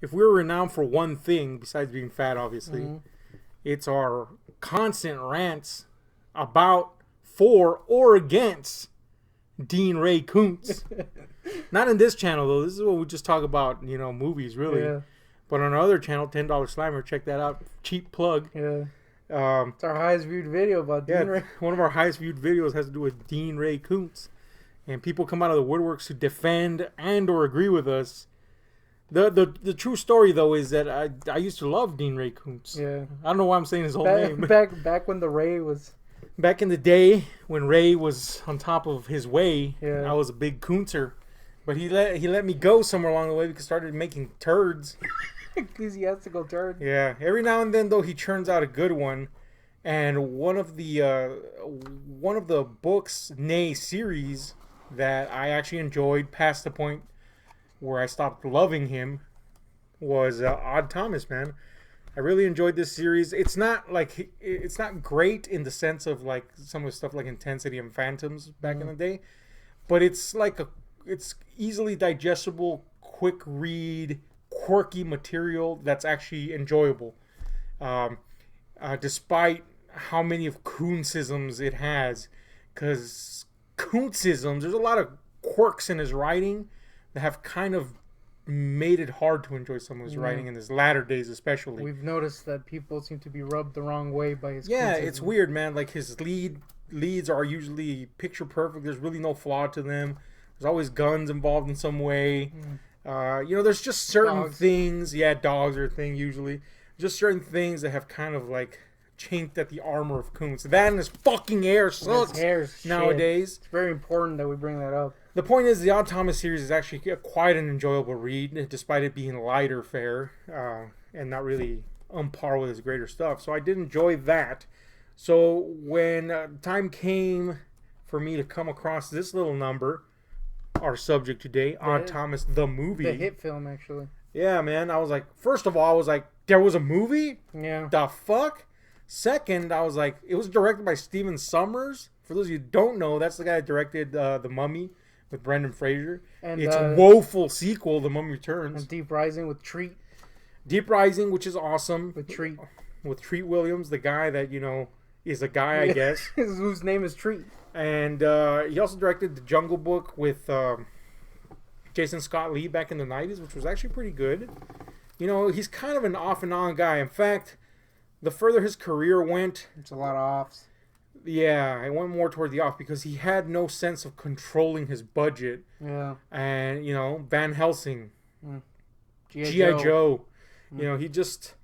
if we were renowned for one thing besides being fat, obviously, it's our constant rants about, for, or against Dean Ray Koontz. Not in this channel though. This is what we just talk about, movies really. Yeah. But on our other channel, $10 Slimer, check that out. Cheap plug. Yeah. It's our highest viewed video about Dean Ray. One of our highest viewed videos has to do with Dean Ray Koontz. And people come out of the woodworks to defend and or agree with us. The true story though is that I used to love Dean Ray Koontz. Yeah. I don't know why I'm saying his whole name. Back when the Ray was... Back in the day when Ray was on top of his way, Yeah. I was a big Koontzer. But he let me go somewhere along the way because I started making turds. Ecclesiastical turd. Yeah. Every now and then though he churns out a good one. And one of the books, nay series, that I actually enjoyed past the point where I stopped loving him was Odd Thomas, man. I really enjoyed this series. It's not great in the sense of like some of the stuff like Intensity and Phantoms back in the day, but it's easily digestible, quick read, quirky material that's actually enjoyable. Despite how many of Koontzisms it has, because Koontzisms, there's a lot of quirks in his writing that have kind of made it hard to enjoy some of his writing in his latter days, especially. We've noticed that people seem to be rubbed the wrong way by his Yeah, Koontzism. it's weird, man. Like his leads are usually picture perfect. There's really no flaw to them. There's always guns involved in some way. There's just certain things. Yeah, dogs are a thing usually. Just certain things that have kind of like chinked at the armor of Koontz. That and his fucking hair sucks nowadays. It's very important that we bring that up. The point is, the Odd Thomas series is actually quite an enjoyable read, despite it being lighter fare and not really on par with his greater stuff. So I did enjoy that. So when time came for me to come across this little number, our subject today, Odd Thomas the movie. The hit film, actually. Yeah, man. I was like, first of all, there was a movie? Yeah. The fuck? Second, I was like, it was directed by Steven Sommers. For those of you who don't know, that's the guy that directed The Mummy with Brendan Fraser. And its woeful sequel, The Mummy Returns. And Deep Rising with Treat. Deep Rising, which is awesome. With Treat. With Treat Williams, the guy that, is a guy, I guess. Whose name is Treat. And he also directed The Jungle Book with Jason Scott Lee back in the 90s, which was actually pretty good. He's kind of an off and on guy. In fact, the further his career went... It's a lot of offs. Yeah, it went more toward the off because he had no sense of controlling his budget. Yeah. And, Van Helsing. G.I. Joe. He just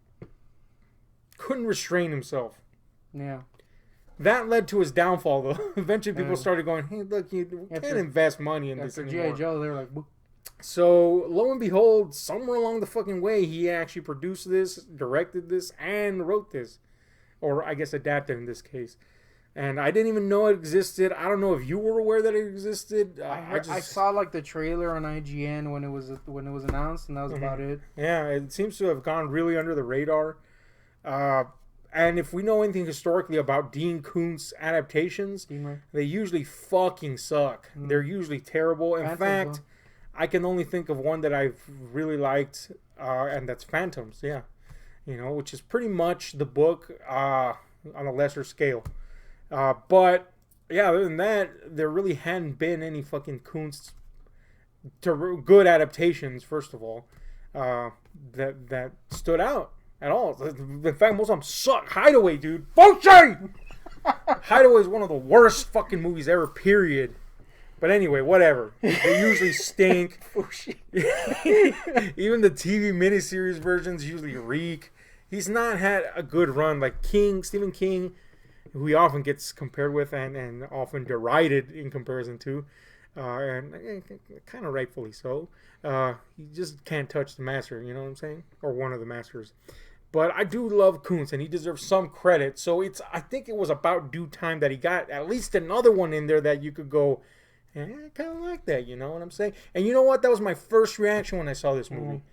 couldn't restrain himself. Yeah. That led to his downfall, though. Eventually, people started going, hey, look, you can't invest money in this anymore. G.I. Joe, they were like... Boop. So, lo and behold, somewhere along the fucking way, he actually produced this, directed this, and wrote this. Or, I guess, adapted in this case. And I didn't even know it existed. I don't know if you were aware that it existed. I saw like the trailer on IGN when it was announced, and that was about it. Yeah, it seems to have gone really under the radar. And if we know anything historically about Dean Koontz adaptations, they usually fucking suck. They're usually terrible. In fact, I can only think of one that I've really liked, and that's Phantoms. Yeah, which is pretty much the book on a lesser scale. But yeah, other than that, there really hadn't been any fucking Koontz good adaptations. First of all, that stood out at all. In fact, most of them suck. Hideaway, dude. Bullshit! Hideaway is one of the worst fucking movies ever. Period. But anyway, whatever. They usually stink. Even the TV miniseries versions usually reek. He's not had a good run like Stephen King, who he often gets compared with and often derided in comparison to, and kind of rightfully so. You just can't touch the master, you know what I'm saying? Or one of the masters. But I do love Koontz, and he deserves some credit. So I think it was about due time that he got at least another one in there that you could go, I kind of like that, you know what I'm saying? And you know what? That was my first reaction when I saw this movie.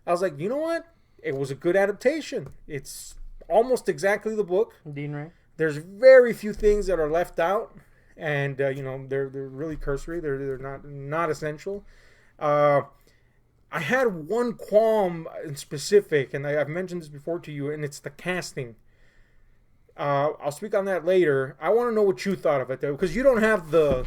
I was like, you know what? It was a good adaptation. It's almost exactly the book. Dean Ray. There's very few things that are left out, and they're really cursory. They're not essential. I had one qualm in specific, and I've mentioned this before to you, and it's the casting. I'll speak on that later. I want to know what you thought of it, though, because you don't have the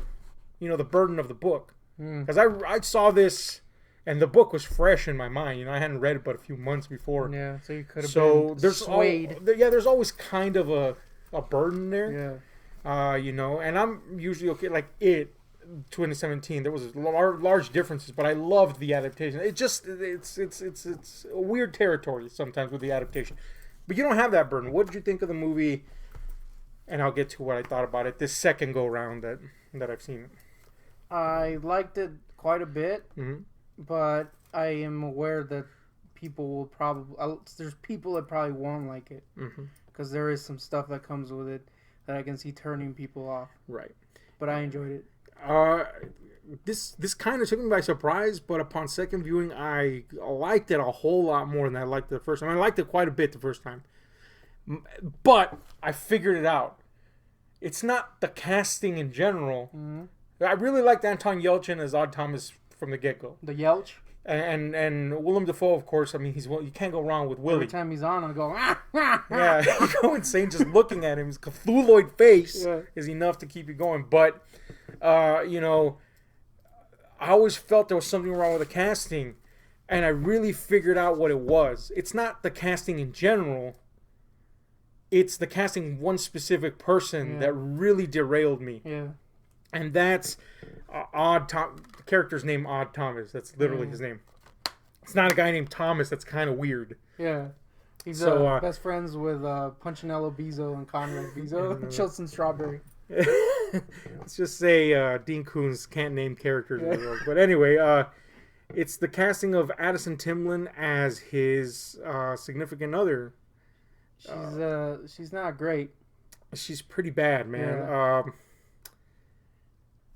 burden of the book. Because I saw this, and the book was fresh in my mind. I hadn't read it but a few months before. Yeah, so you could have been swayed. There's always kind of a burden there. Yeah. And I'm usually okay. Like 2017, there was large differences, but I loved the adaptation. It's a weird territory sometimes with the adaptation. But you don't have that burden. What did you think of the movie? And I'll get to what I thought about it this second go round that I've seen it. I liked it quite a bit, Mm-hmm. but I am aware that people will there's people that probably won't like it because there is some stuff that comes with it that I can see turning people off. Right. But I enjoyed it. This kind of took me by surprise, but upon second viewing, I liked it a whole lot more than I liked it the first time. I liked it quite a bit the first time, but I figured it out. It's not the casting in general. Mm-hmm. I really liked Anton Yelchin as Odd Thomas from the get-go. The Yelch. And Willem Dafoe, of course. I mean, you can't go wrong with Willie. Every time he's on, I go, yeah, you go insane just looking at him. His Cthulhuoid face is enough to keep you going. But, I always felt there was something wrong with the casting, and I really figured out what it was. It's not the casting in general. It's the casting one specific person that really derailed me. Yeah. And that's the character's name, Odd Thomas. That's literally his name. It's not a guy named Thomas. That's kind of weird. Yeah. He's best friends with Punchinello Bizzo and Conrad Bizzo and Chilton Strawberry. Let's just say Dean Koontz can't name characters in the world. But anyway, it's the casting of Addison Timlin as his significant other. She's not great. She's pretty bad, man. Yeah.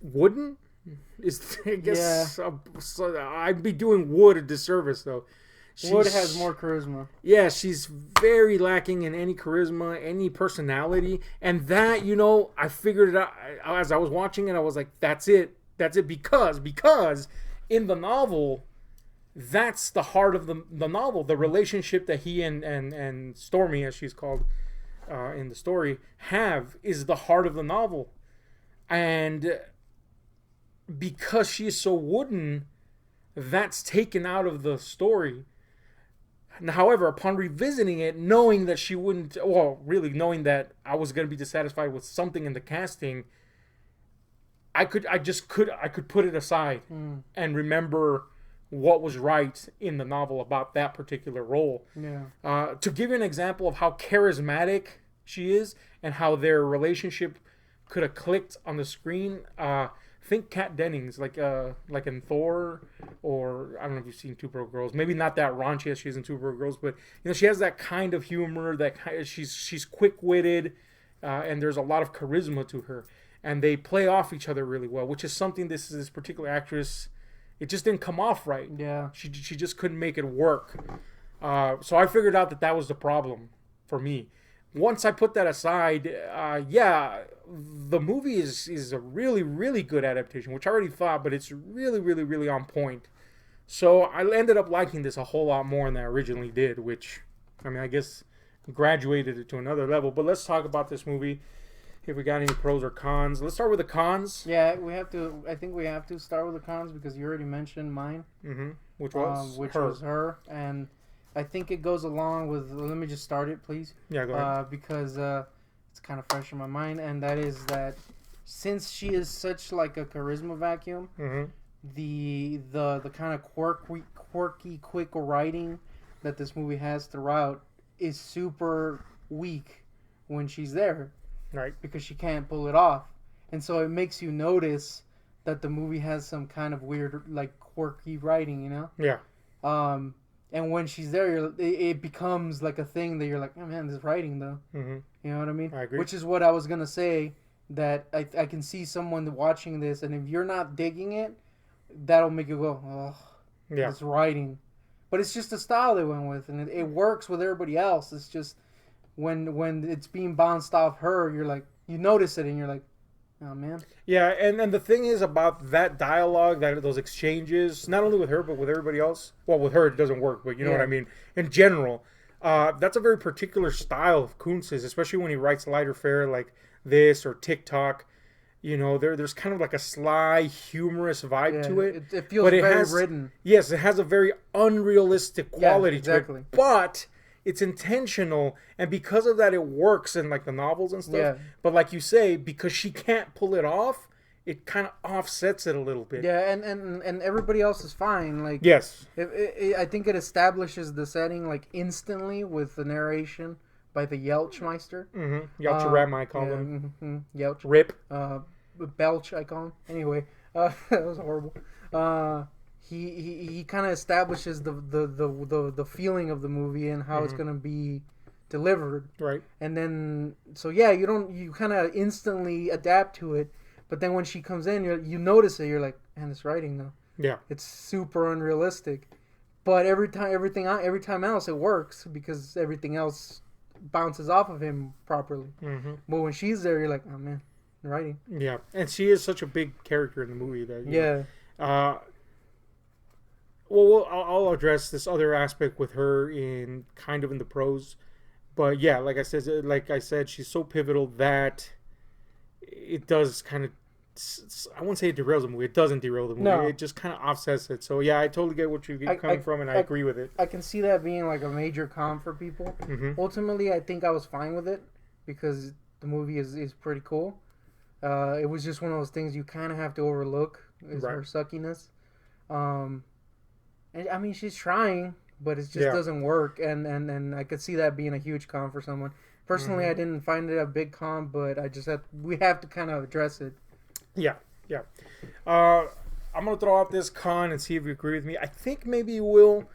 Wooden is, I guess, I'd be doing Wood a disservice though. Wood has more charisma. Yeah, she's very lacking in any charisma, any personality, and that, I figured it out as I was watching it. I was like, that's it, because in the novel, that's the heart of the novel. The relationship that he and Stormy, as she's called in the story, have is the heart of the novel, and because she is so wooden, that's taken out of the story. However, upon revisiting it, knowing that she wouldn't, really knowing that I was going to be dissatisfied with something in the casting, I could put it aside and remember what was right in the novel about that particular role. Yeah. To give you an example of how charismatic she is and how their relationship could have clicked on the screen, think Kat Dennings, like in Thor, or I don't know if you've seen Two Broke Girls. Maybe not that raunchy as she is in Two Broke Girls, but she has that kind of humor. She's quick-witted, and there's a lot of charisma to her, and they play off each other really well, which is something this particular actress, it just didn't come off right. Yeah, she just couldn't make it work. So I figured out that was the problem for me. Once I put that aside, the movie is a really, really good adaptation, which I already thought, but it's really, really, really on point. So I ended up liking this a whole lot more than I originally did, which, I guess graduated it to another level. But let's talk about this movie, if we got any pros or cons. Let's start with the cons. Yeah, I think we have to start with the cons because you already mentioned mine. Mm-hmm. Which was her. And I think it goes along with, let me just start it, please. Yeah, go ahead. Because it's kind of fresh in my mind, and that is that since she is such like a charisma vacuum, the kind of quirky, quick writing that this movie has throughout is super weak when she's there, right? Because she can't pull it off, and so it makes you notice that the movie has some kind of weird, like quirky writing, Yeah. And when she's there, it becomes like a thing that you're like, oh man, this writing though. Mm-hmm. You know what I mean? I agree. Which is what I was going to say, that I can see someone watching this, and if you're not digging it, that'll make you go, oh, yeah, it's writing. But it's just the style they went with, and it works with everybody else. It's just when it's being bounced off her, you're like, you notice it, and you're like, Oh man. Yeah, and the thing is about that dialogue, that those exchanges, not only with her but with everybody else. Well, with her it doesn't work, but you know what I mean. In general, that's a very particular style of Koontz's, especially when he writes lighter fare like this or TikTok. You know, there's kind of like a sly, humorous vibe to it. It feels but very written. Yes, it has a very unrealistic quality to exactly. it. But it's intentional, and because of that, it works in like the novels and stuff. Yeah. But like you say, because she can't pull it off, it kind of offsets it a little bit. Yeah, and everybody else is fine. Like Yes. I think it establishes the setting like instantly with the narration by the Yelchmeister. Mm-hmm. Yelch I call him. Mm-hmm. Yelch. Rip. Belch, I call him. Anyway, that was horrible. He kind of establishes the feeling of the movie and how it's gonna be delivered. Right. And then you kind of instantly adapt to it, but then when she comes in, you notice it. You're like, man, this writing though. Yeah. It's super unrealistic. But every time else it works because everything else bounces off of him properly. Mm-hmm. But when she's there, you're like, oh man, writing. Yeah, and she is such a big character in the movie that well, I'll address this other aspect with her in the prose, but yeah, like I said, she's so pivotal that it does kind of. I won't say it derails the movie. It doesn't derail the movie. No. It just kind of offsets it. So yeah, I totally get what you're coming from, and I agree with it. I can see that being like a major con for people. Mm-hmm. Ultimately, I think I was fine with it because the movie is pretty cool. It was just one of those things you kind of have to overlook is her suckiness. And I mean, she's trying, but it just doesn't work. And I could see that being a huge con for someone. Personally, I didn't find it a big con, but we have to kind of address it. Yeah. I'm gonna throw out this con and see if you agree with me. I think maybe you will,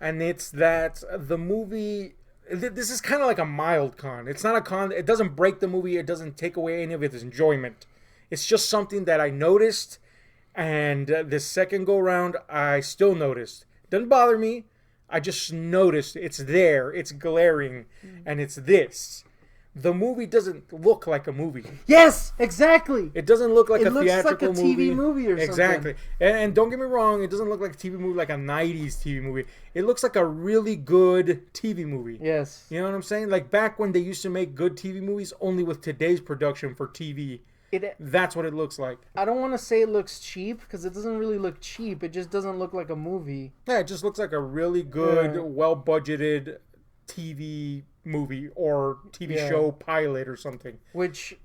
and it's that the movie. This is kind of like a mild con. It's not a con. It doesn't break the movie. It doesn't take away any of its enjoyment. It's just something that I noticed, and this second go round, I still noticed. Doesn't bother me. I just noticed it's there. It's glaring, and it's this. The movie doesn't look like a movie. Yes, exactly. It doesn't look like a theatrical like a TV movie or exactly. something. And don't get me wrong, it doesn't look like a TV movie like a 90s TV movie. It looks like a really good TV movie. Yes. You know what I'm saying? Like back when they used to make good TV movies only with today's production for TV. That's what it looks like. I don't want to say it looks cheap because it doesn't really look cheap. It just doesn't look like a movie. Yeah, it just looks like a really good, well-budgeted TV movie or TV show pilot or something. Which,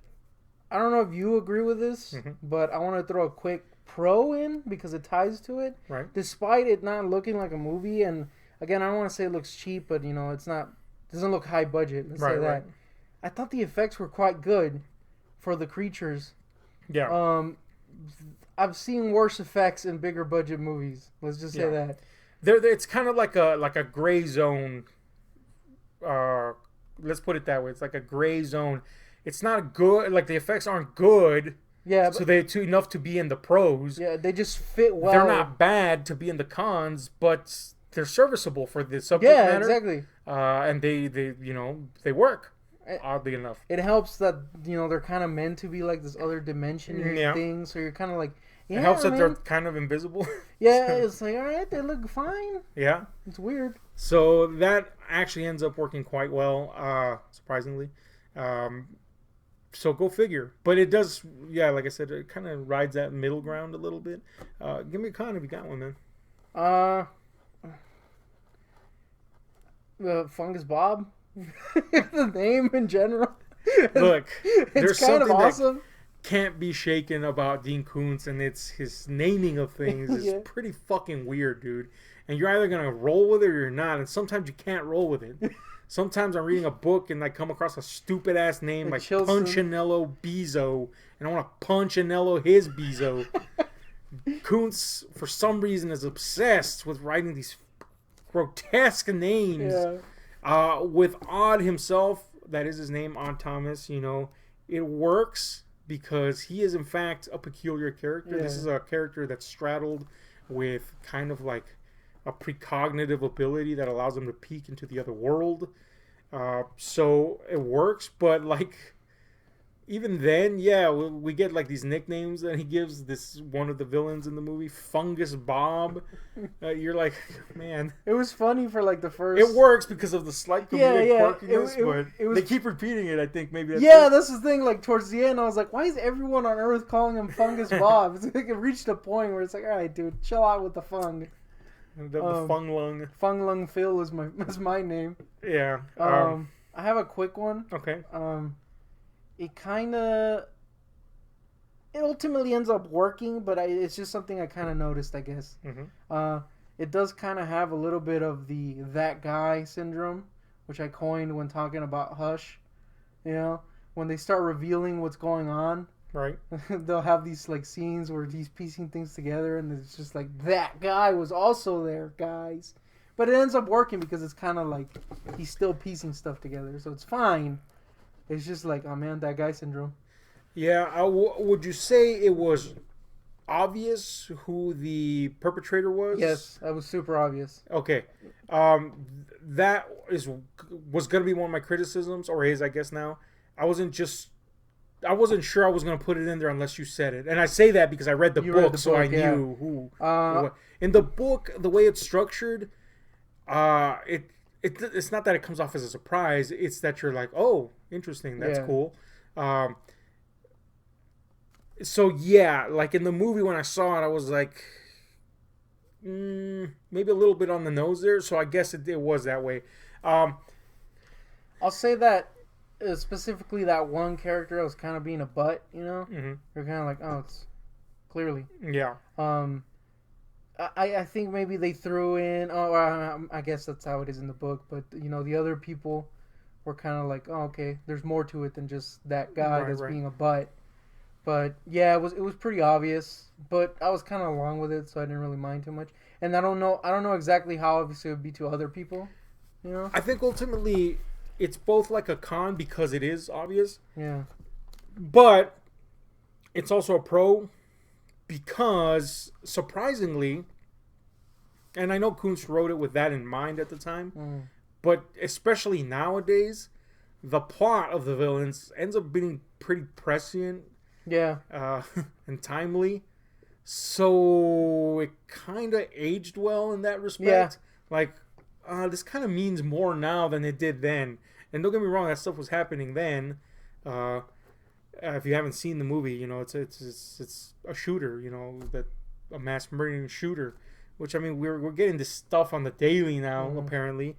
I don't know if you agree with this, but I want to throw a quick pro in because it ties to it. Right. Despite it not looking like a movie, and again, I don't want to say it looks cheap, but it's not, doesn't look high budget. Let's say that. Right. I thought the effects were quite good for the creatures. Yeah. I've seen worse effects in bigger budget movies. Let's just say that. It's kind of like a gray zone. Let's put it that way. It's like a gray zone. It's not good. Like the effects aren't good. Yeah. So they're enough to be in the pros. Yeah, they just fit well. They're not bad to be in the cons, but they're serviceable for the subject matter. Yeah, exactly. And they work. Oddly enough, it helps that they're kind of meant to be like this other dimension thing. So you're kind of like, it helps that they're kind of invisible. Yeah, it's like, all right, they look fine. Yeah, it's weird. So that actually ends up working quite well, surprisingly. So go figure. But it does, like I said, it kind of rides that middle ground a little bit. Give me a con if you got one, man. Fungus Bob. The name in general. Look, there's something awesome. That can't be shaken about Dean Koontz, and it's his naming of things is pretty fucking weird, dude. And you're either gonna roll with it or you're not, and sometimes you can't roll with it. Sometimes I'm reading a book and I come across a stupid ass name like Punchinello Bezo, and I want to Punchinello his Bezo. Koontz, for some reason, is obsessed with writing these grotesque names. Yeah. With Odd himself, that is his name, Odd Thomas, it works because he is in fact a peculiar character. Yeah. This is a character that's straddled with kind of like a precognitive ability that allows him to peek into the other world. So it works, but like even then, yeah, we get like these nicknames that he gives this one of the villains in the movie, Fungus Bob. You're like, man, It was funny for like the first. it works because of the slight comedic Yeah. quirkiness, but It was. they keep repeating it. I think maybe that's Yeah, it. that's the thing. Like towards the end, I was like, why is everyone on Earth calling him Fungus Bob? It's like it reached a point where it's like, all right, dude, chill out with the fung. The Fung Lung. Fung Lung Phil is my name. Yeah. I have a quick one. Okay. It ultimately ends up working, but it's just something I kind of noticed, I guess. Mm-hmm. It does kind of have a little bit of the that guy syndrome, which I coined when talking about Hush. You know, when they start revealing what's going on, Right. they'll have these like scenes where he's piecing things together, and it's just like that guy was also there, guys. But it ends up working because it's kind of like he's still piecing stuff together, so it's fine. It's just like, oh man, that guy syndrome. Yeah. Would you say it was obvious who the perpetrator was? Yes, that was super obvious. Okay. That was going to be one of my criticisms, or is, I guess now. I wasn't sure I was going to put it in there unless you said it. And I say that because I read the book, so I knew who. In the book, the way it's structured, it's not that it comes off as a surprise. It's that you're like, oh, interesting. That's cool. So, yeah, like in the movie when I saw it, I was like, maybe a little bit on the nose there. So I guess it was that way. I'll say that specifically that one character was kind of being a butt, you know? Mm-hmm. You're kind of like, oh, it's clearly. Yeah. I think maybe they threw in, I guess that's how it is in the book, but, you know, the other people were kind of like, oh, okay, there's more to it than just that guy that's being a butt. But yeah, it was pretty obvious. But I was kind of along with it, so I didn't really mind too much. And I don't know exactly how obvious it would be to other people. You know, I think ultimately it's both like a con because it is obvious. Yeah. But it's also a pro because surprisingly, and I know Koontz wrote it with that in mind at the time, but especially nowadays, the plot of the villains ends up being pretty prescient. Yeah. And timely. So it kind of aged well in that respect. Yeah. Like, this kind of means more now than it did then. And don't get me wrong, that stuff was happening then. If you haven't seen the movie, you know, it's a shooter, you know, a mass murdering shooter. Which, I mean, we're getting this stuff on the daily now, apparently.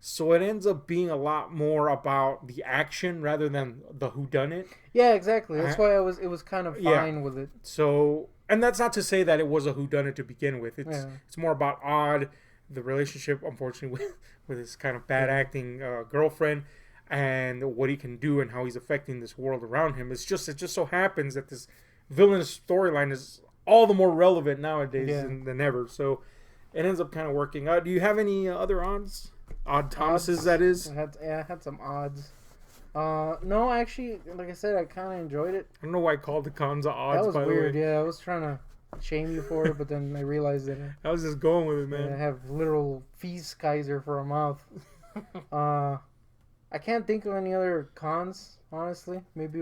So it ends up being a lot more about the action rather than the whodunit. Yeah, exactly. That's why it was kind of fine with it. So, and that's not to say that it was a whodunit to begin with. It's more about Odd, the relationship, unfortunately, with his kind of bad acting girlfriend, and what he can do and how he's affecting this world around him. It just so happens that this villainous storyline is all the more relevant nowadays than ever. So it ends up kind of working out. Do you have any other odds? Odd Thomases, that is. I had some odds. No, actually, like I said, I kind of enjoyed it. I don't know why I called the cons odds. That was by weird. the way. Yeah, I was trying to shame you for it, but then I realized that I was just going with it, man. I have literal Fieskaiser for a mouth. I can't think of any other cons, honestly. Maybe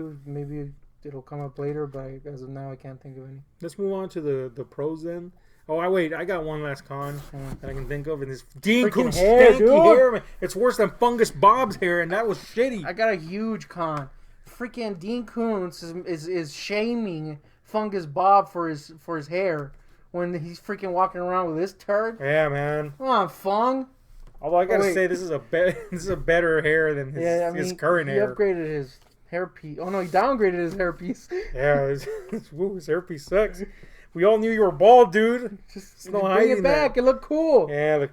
it'll come up later, but as of now, I can't think of any. Let's move on to the pros then. Oh, I got one last con that I can think of, and this Dean Koontz stanky hair, man. It's worse than Fungus Bob's hair, and that was shitty. I got a huge con. Freaking Dean Koontz is shaming Fungus Bob for his hair when he's freaking walking around with this turd. Yeah, man. Come on, Fung. Although I gotta say, this is a better hair than his current hair. He upgraded his hairpiece. Oh no, he downgraded his hairpiece. Yeah, his hairpiece sucks. We all knew you were bald, dude. Just bring it back. It looked cool. Yeah, the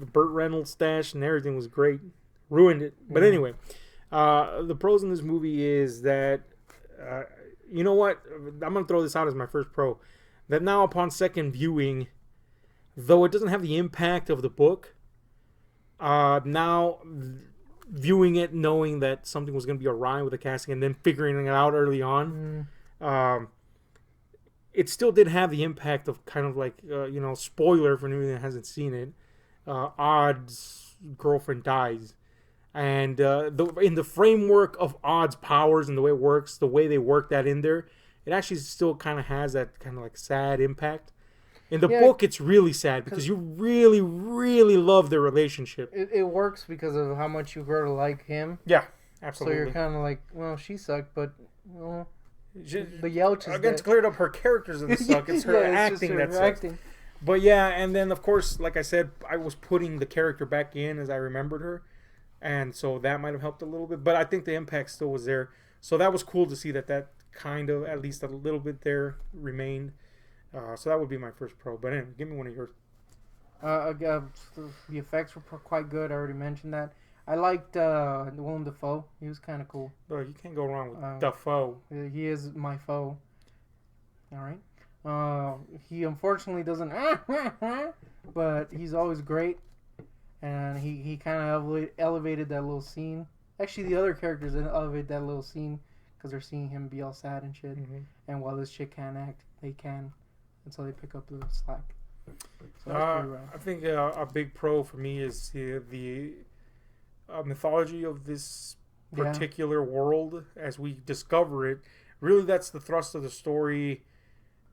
Burt Reynolds stash and everything was great. Ruined it. But anyway, the pros in this movie is that, you know what? I'm going to throw this out as my first pro. That now upon second viewing, though it doesn't have the impact of the book, now viewing it knowing that something was going to be awry with the casting and then figuring it out early on, it still did have the impact of kind of like, spoiler for anyone that hasn't seen it. Odd's girlfriend dies. And in the framework of Odd's powers and the way it works, the way they work that in there, it actually still kind of has that kind of like sad impact. In the book, it's really sad because you really, really love their relationship. It works because of how much you grow to like him. Yeah, absolutely. So you're kind of like, well, she sucked, but well, the Yelch is again, to clear it up, her characters didn't suck. It's her acting that sucks. But yeah, and then of course, like I said, I was putting the character back in as I remembered her, and so that might have helped a little bit. But I think the impact still was there. So that was cool to see that kind of, at least a little bit there, remained. So that would be my first pro. But anyway, give me one of yours. The effects were quite good. I already mentioned that. I liked Willem Dafoe. He was kind of cool. Bro, you can't go wrong with Dafoe. He is my foe. All right. He unfortunately doesn't, but he's always great. And he kind of elevated that little scene. Actually, the other characters elevate that little scene because they're seeing him be all sad and shit. Mm-hmm. And while this chick can't act, they can. And so they pick up the slack. So I think a big pro for me is the mythology of this particular world as we discover it. Really, that's the thrust of the story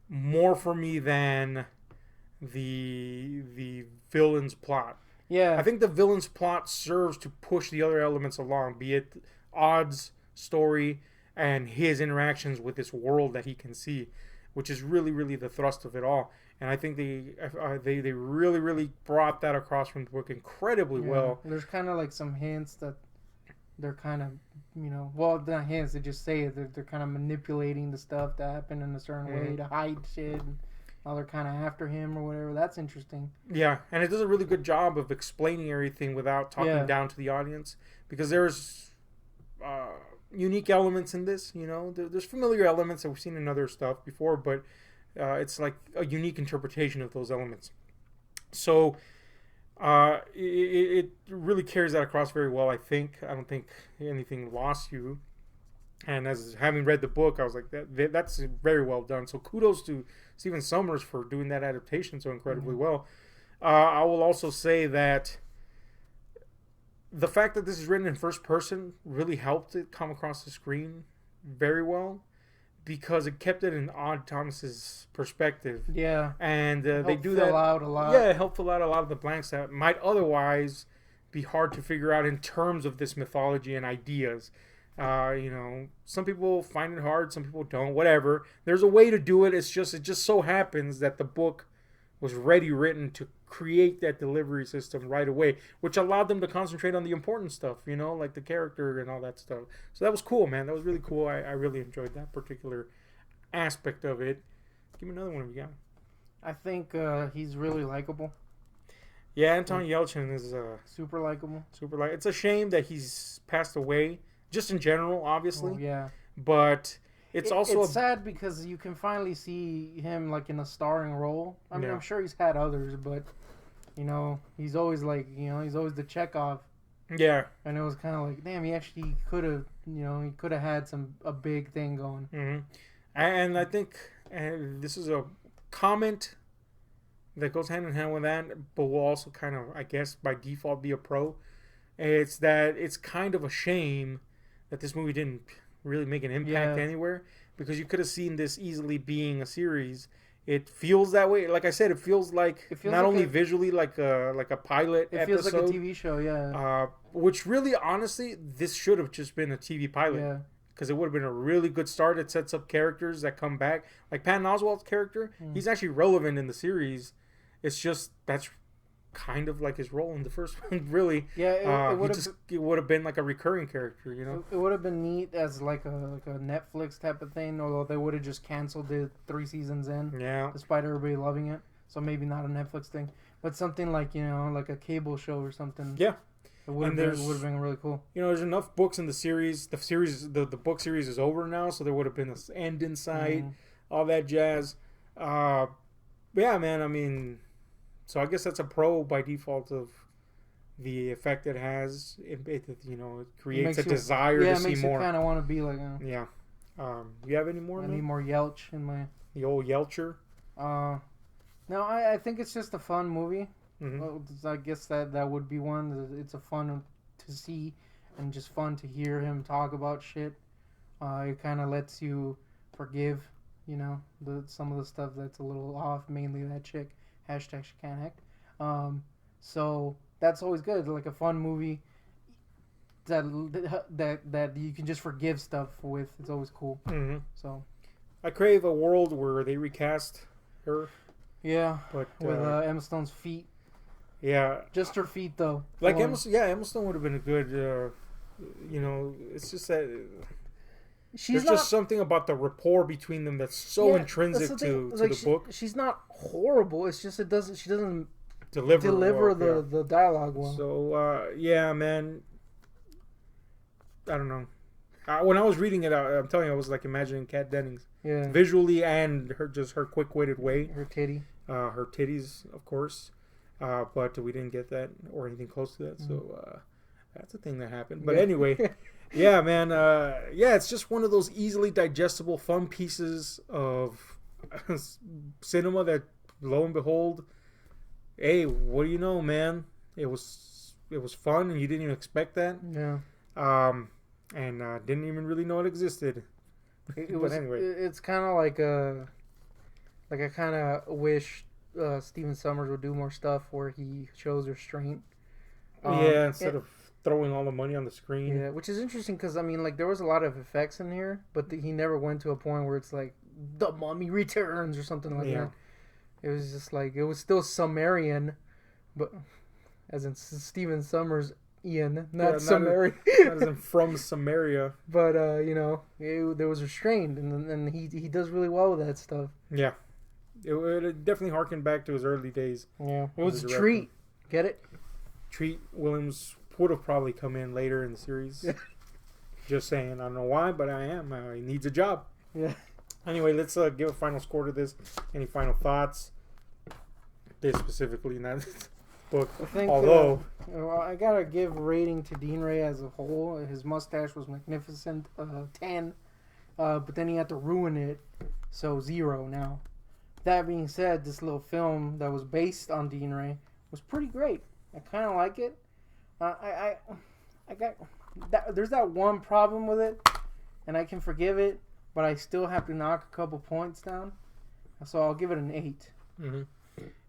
more for me than the villain's plot. Yeah. I think the villain's plot serves to push the other elements along, be it Odd's story and his interactions with this world that he can see, which is really, really the thrust of it all. And I think they really, really brought that across from the book incredibly well. There's kind of like some hints that they're kind of, well, not hints, they just say it. They're kind of manipulating the stuff to happen in a certain way to hide shit. And now they're kind of after him or whatever. That's interesting. Yeah, and it does a really good job of explaining everything without talking down to the audience. Because there's unique elements in this, there's familiar elements that we've seen in other stuff before, but it's like a unique interpretation of those elements. So it really carries that across very well, I think. I don't think anything lost you. And as having read the book, I was like, that's very well done. So kudos to Stephen Sommers for doing that adaptation so incredibly well. I will also say that the fact that this is written in first person really helped it come across the screen very well because it kept it in Odd Thomas's perspective. Yeah. And they do that. Out a lot. Yeah, it helped fill out a lot of the blanks that might otherwise be hard to figure out in terms of this mythology and ideas. Some people find it hard, some people don't, whatever. There's a way to do it. It just so happens that the book was ready written to create that delivery system right away, which allowed them to concentrate on the important stuff, like the character and all that stuff. So that was cool, man. That was really cool. I really enjoyed that particular aspect of it. Give me another one if you got. I think he's really likable. Yeah, Anton Yelchin is super likable. It's a shame that he's passed away, just in general, obviously. Oh, yeah. But it's also sad because you can finally see him like in a starring role. I mean, I'm sure he's had others, but he's always like, he's always the Chekhov. Yeah. And it was kind of like, damn, he actually could have, he could have had a big thing going. Mm-hmm. And I think this is a comment that goes hand in hand with that, but will also kind of, I guess, by default be a pro. It's that it's kind of a shame that this movie didn't really make an impact anywhere, because you could have seen this easily being a series. It feels that way. Like I said, it feels not like only visually like a pilot episode. It feels like a TV show, yeah. Which really, honestly, this should have just been a TV pilot. Yeah. Because it would have been a really good start. It sets up characters that come back. Like Patton Oswalt's character, he's actually relevant in the series. It's just that's kind of like his role in the first one, really. Yeah, it would have been like a recurring character, It would have been neat as like a Netflix type of thing, although they would have just canceled it 3 seasons in. Yeah. Despite everybody loving it, so maybe not a Netflix thing, but something like like a cable show or something. Yeah. It would have been really cool. There's enough books in the series. The book series is over now, so there would have been this end in sight, all that jazz. Yeah, man. I mean. So I guess that's a pro by default of the effect it has. It creates a desire to see more. Yeah, it makes you kind of want to be like. Yeah. You have any more? I need more Yelch in my. The old Yelcher. No, I think it's just a fun movie. Mm-hmm. Well, I guess that would be one. It's a fun to see and just fun to hear him talk about shit. It kind of lets you forgive, you know, some of the stuff that's a little off. Mainly that chick. Hashtag she can't act. So that's always good. Like a fun movie that you can just forgive stuff with. It's always cool. Mm-hmm. So I crave a world where they recast her. Yeah, but with Emma Stone's feet. Yeah, just her feet though. Like Emma Stone would have been a good. You know, it's just that there's just something about the rapport between them that's so intrinsic to the book. She's not horrible. It's just she doesn't deliver well, the dialogue well. So yeah, man. I don't know. When I was reading it, I'm telling you, I was like imagining Kat Dennings. Yeah. Visually and her quick-witted way. Her titty. Her titties, of course. But we didn't get that or anything close to that. Mm. So that's a thing that happened. But anyway, yeah, man. Yeah, it's just one of those easily digestible, fun pieces of cinema that, lo and behold, hey, what do you know, man? It was fun and you didn't even expect that. Yeah. And didn't even really know it existed. Anyway, it's kind of like I kind of wish Stephen Sommers would do more stuff where he shows restraint. Yeah, instead of throwing all the money on the screen. Yeah, which is interesting because I mean, like there was a lot of effects in here, but he never went to a point where it's like the Mummy Returns or something like that. It was just like it was still Sumerian, but as in Stephen Sommers. Ian, not Samaria. Not as in from Samaria. But you know, there was restraint, and he does really well with that stuff. Yeah, it definitely harkened back to his early days. Yeah, it was a treat. Get it? Treat Williams would have probably come in later in the series. Just saying, I don't know why, but I am. He needs a job. Yeah. Anyway, let's give a final score to this. Any final thoughts? This specifically, not. Book. I think, although I gotta give rating to Dean Ray as a whole. His mustache was magnificent, 10, but then he had to ruin it, so 0 now. That being said, this little film that was based on Dean Ray was pretty great. I kind of like it. I got there's that one problem with it, and I can forgive it, but I still have to knock a couple points down, so I'll give it an 8. Mm-hmm.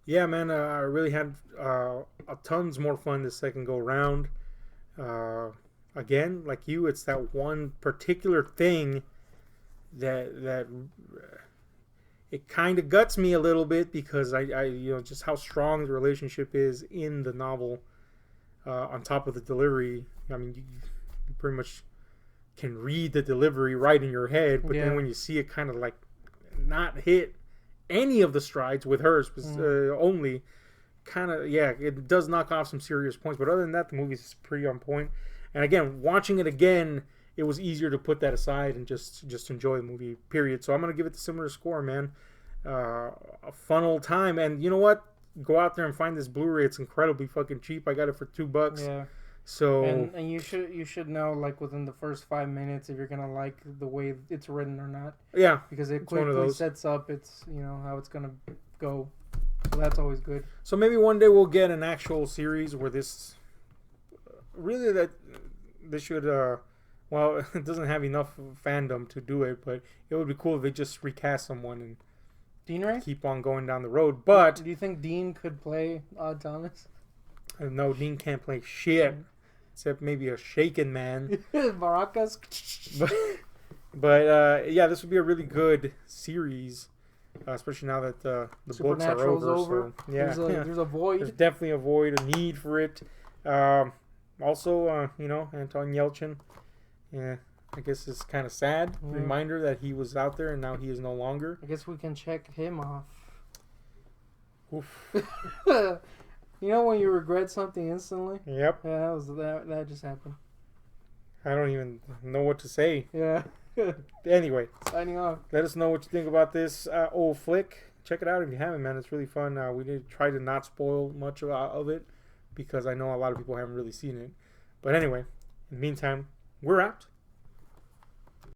Yeah, man, I really had a tons more fun this second go round. Again, like you, it's that one particular thing that it kind of guts me a little bit because I you know just how strong the relationship is in the novel. On top of the delivery, I mean, you pretty much can read the delivery right in your head, but then when you see it kind of like not hit any of the strides with hers only, kind of it does knock off some serious points, but other than that the movie's pretty on point. And again, watching it again, it was easier to put that aside and just enjoy the movie, period. So I'm gonna give it a similar score, man. A fun old time. And you know what, go out there and find this Blu-ray. It's incredibly fucking cheap. I got it for $2. Yeah. So and you should know, like, within the first 5 minutes if you're gonna like the way it's written or not. Yeah, because it quickly sets up it's how it's gonna go. So that's always good. So maybe one day we'll get an actual series where this should well, it doesn't have enough fandom to do it, but it would be cool if they just recast someone and Dean Ray keep on going down the road. But do you think Dean could play Thomas? No, Dean can't play shit. Except maybe a shaken man. Maracas. But yeah, this would be a really good series, especially now that the books are over. So, yeah, there's a void. There's definitely a void, a need for it. Also, Anton Yelchin. Yeah, I guess it's kind of sad reminder that he was out there and now he is no longer. I guess we can check him off. Oof. You know when you regret something instantly? Yep. Yeah, that just happened. I don't even know what to say. Yeah. Anyway. Signing off. Let us know what you think about this old flick. Check it out if you haven't, man. It's really fun. We did try to not spoil much of it because I know a lot of people haven't really seen it. But anyway, in the meantime, we're out.